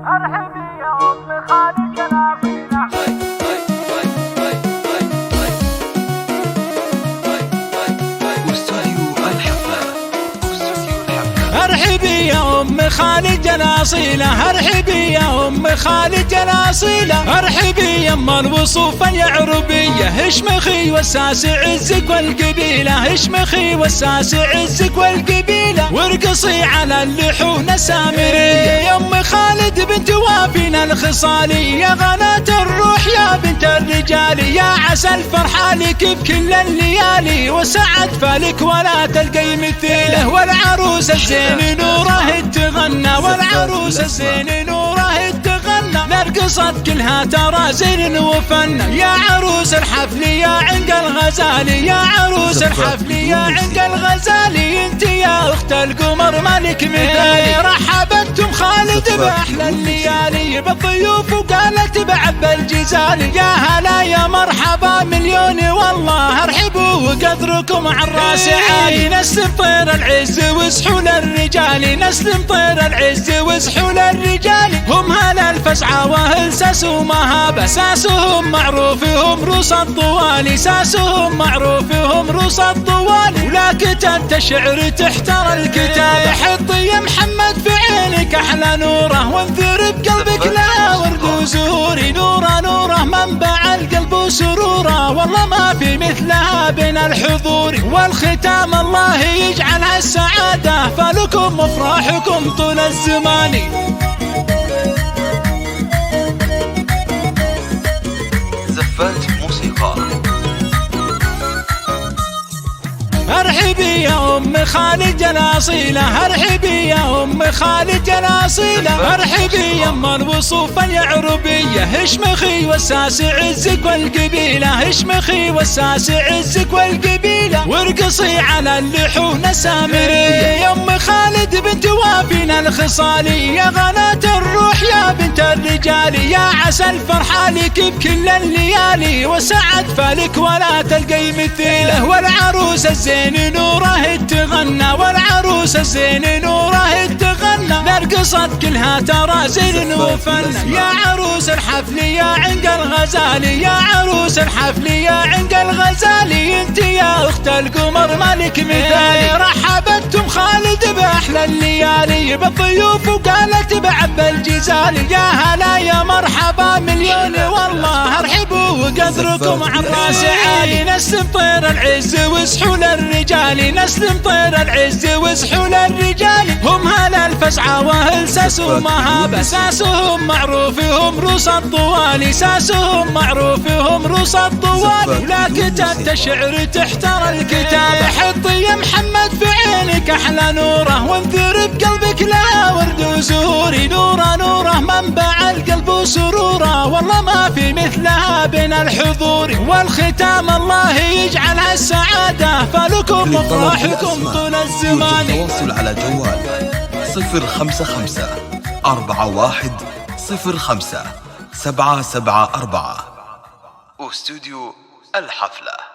أرحبي يا أم خالد جناصيلة. ارحبي يا ام خالد جناصيله، ارحبي يا ام خالد جناصيله، ارحبي يما الوصوف اليعربيه، اشمخي وساس عزك والقبيله، اشمخي وساس عزك والقبيله، وارقصي على اللحون السامريه. يا ام خالد بنت وافينا الخصالي، يا غناة الروح يا بنت الرجال، يا عسى الفرحه لك بكل الليالي، وسعد فالك ولا تلقي مثيله. والعروس الزين نوره تغنى، والعروس الزين نوره تغنى، نرقصت كلها ترازين وفن. يا عروس الحفل يا عنق الغزالي، يا عروس الحفل يا عنق الغزالي، انت يا اخت القمر مالك مثالي. رحبتم خالد باحلى الليالي بالضيوف وقالت بعب الجزالي، يا هلا يا مرحبا مليون والله، ارحبوا وقدركم على الراس عالي. نسلم طير العز وسحول الرجال، نسلم طير العز وسحول الرجال، هم هلا الفزعة واهل ساس ومهابة، ساسهم معروف هم روس الطوالي، ساسهم معروف هم روس الطوالي، ولا كتبت الشعر تحتر الكتاب. حطي يا محمد في عينك احلى نوره، وانثر بقلبك لا ورد وزهوري، نوره نوره منبع القلب وسروره، والله ما في مثلها بين الحضور. والختام الله يجعلها السعاده، فلكم وافراحكم طول الزمان. زفات موسيقى. ارحبي يا ام خالد جناصيله، ارحبي يا ام خالد جناصيله، ارحبي يما الوصوف اليعربيه، اشمخي وساس عزك والقبيله، اشمخي وساس عزك والقبيله، وارقصي على اللحون السامريه. يا ام خالد بنت وافينا الخصالي، يا غناة الروح يا بنت الرجال، يا عسى الفرحه لك بكل الليالي، وسعد فالك ولا تلقي مثيله. والعروس الزين نوره تغنى، والعروس الزين نوره تغنى، نرقصت كلها ترازين وفن. يا عروس الحفل يا عنق الغزالي، يا عروس الحفل يا عنق الغزالي، انت يا اخت القمر مالك مثالي. رحبتم خالد باحلى الليالي بالضيوف وقالت بعب الجزالي، يا هلا يا مرحبا مليون والله، ارحبوا وقدركم على الراس عالي. نسلم طير العز وسحول الرجال، نسلم طير العز وسحول الرجال، هم هلا الفزعة واهل ساس ومهابة، ساسهم معروف هم روس الطوالي، ساسهم معروف هم روس الطوالي، ولا كتبت الشعر تحتر الكتاب. حطي يا محمد في عينك احلى نوره، وانثر بقلبك لا ورد وزهوري، نوره نوره منبع القلب وسروره، والله ما في مثلها بين الحضور. والختام الله يجعلها السعاده، فلكم وافراحكم طول الزمان. التواصل على جوال 055-4105-774 واستوديو الحفلة.